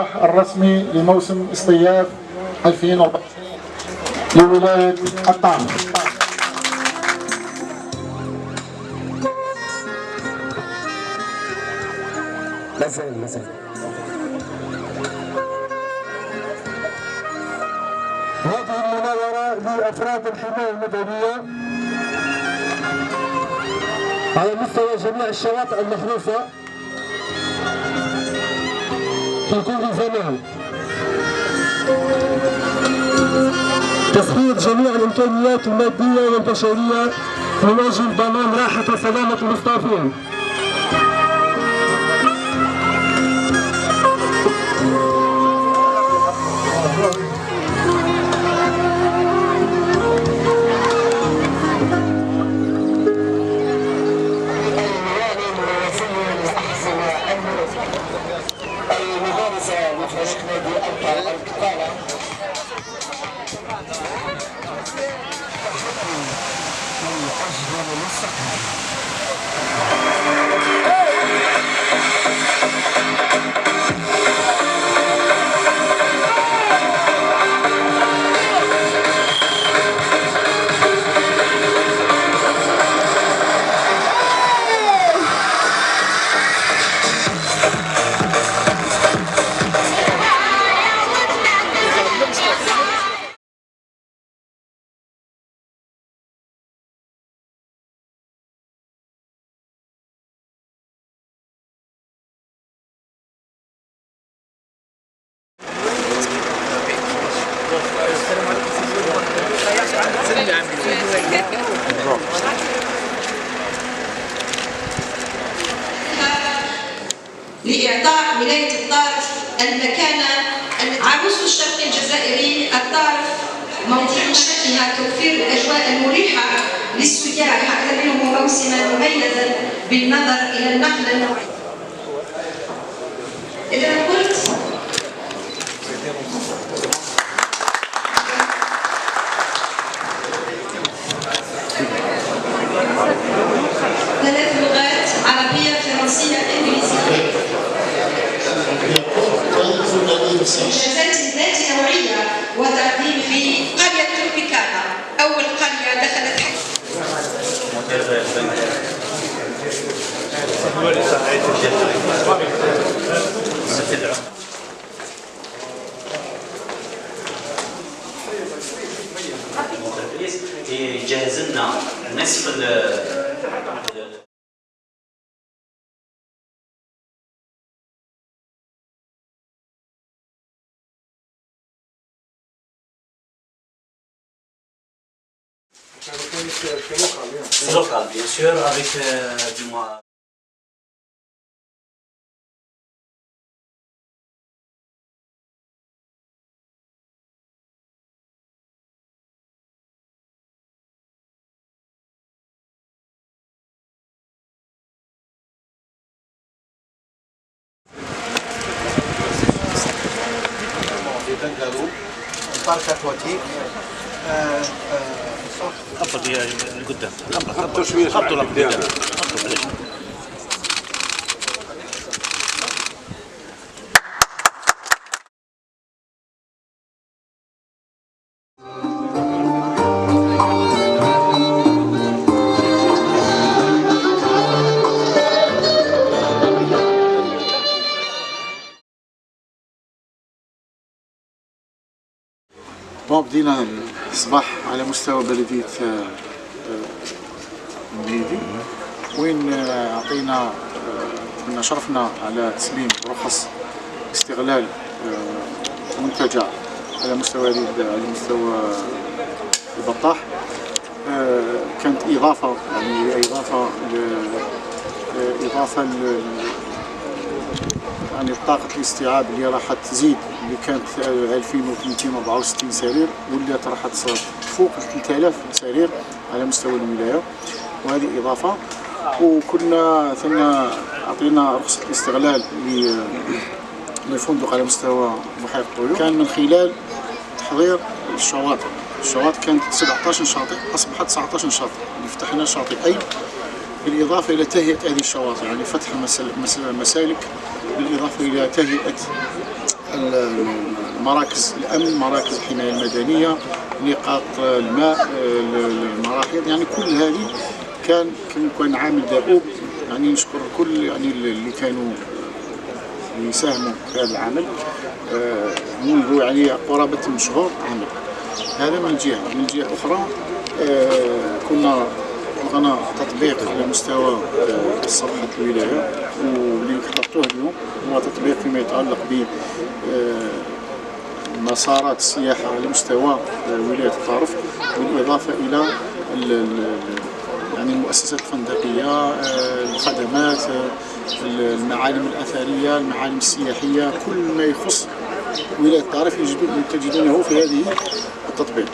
الرسمي لموسم اصطياف 2024 لولاية الطائف. مازال هذه المناورة لأفراد الحماية المدنية على مستوى جميع الشواطئ المحروسة في كل زمان، تسخير جميع الإمكانيات المادية والبشرية من أجل ضمان راحة وسلامة المصطافين. لإعطاء ولاية الطائف المكانة عروس الشرق الجزائري. الطائف موضوع شأنها توفير الأجواء المريحة للسياح حتى منه موسما مميزا بالنظر إلى النقل النوعي. إذا قلت ثلاث لغات عربية فرنسية إنجليزية. إنجازات ذات نوعية وتقديم في قرية تروبيكانا، أول قرية دخلت جهز لنا نصف C'est local, bien sûr, avec du moins. البارك اكواتيك خبط يا لقدام، خبطوا شويه خبطوا لقدام. بدينا الصباح على مستوى بلدية مهيدي، وين عطينا كنا شرفنا على تسليم رخص استغلال منتجع على مستوى البطاح. كانت إضافة يعني إضافة يعني طاقة الاستيعاب اللي راح تزيد، اللي كانت 2264 سرير ولات راح تفوق 3000 سرير على مستوى الولاية، وهذه إضافة. وكنا ثم عطينا رخصة الاستغلال للفندق على مستوى بحيرة طويل، كان من خلال تحضير الشواطئ. الشواطئ كانت 17 شاطئ أصبحت 19 شاطئ اللي فتحنا شاطئين، بالإضافة إلى تهيئة هذه الشواطئ، يعني فتح مسالك بالإضافة إلى تهيئة مراكز الامن، مراكز الحمايه المدنيه، نقاط الماء، المراحيض، يعني كل هذه كان عامل دؤوب. يعني نشكر كل يعني اللي كانوا يساهموا في هذا العمل منذ يعني قرابه من شهور عمل. هذا من جهه. من جهه اخرى كنا لقنا تطبيق على مستوى صفحه الولايه، واللي اخترتوه اليوم هو تطبيق فيما يتعلق ب مسارات السياحه على مستوى ولايه الطرف، بالاضافه الى يعني المؤسسات الفندقيه، الخدمات، المعالم الاثريه، المعالم السياحيه، كل ما يخص ولايه الطرف تجدونه في هذه التطبيق.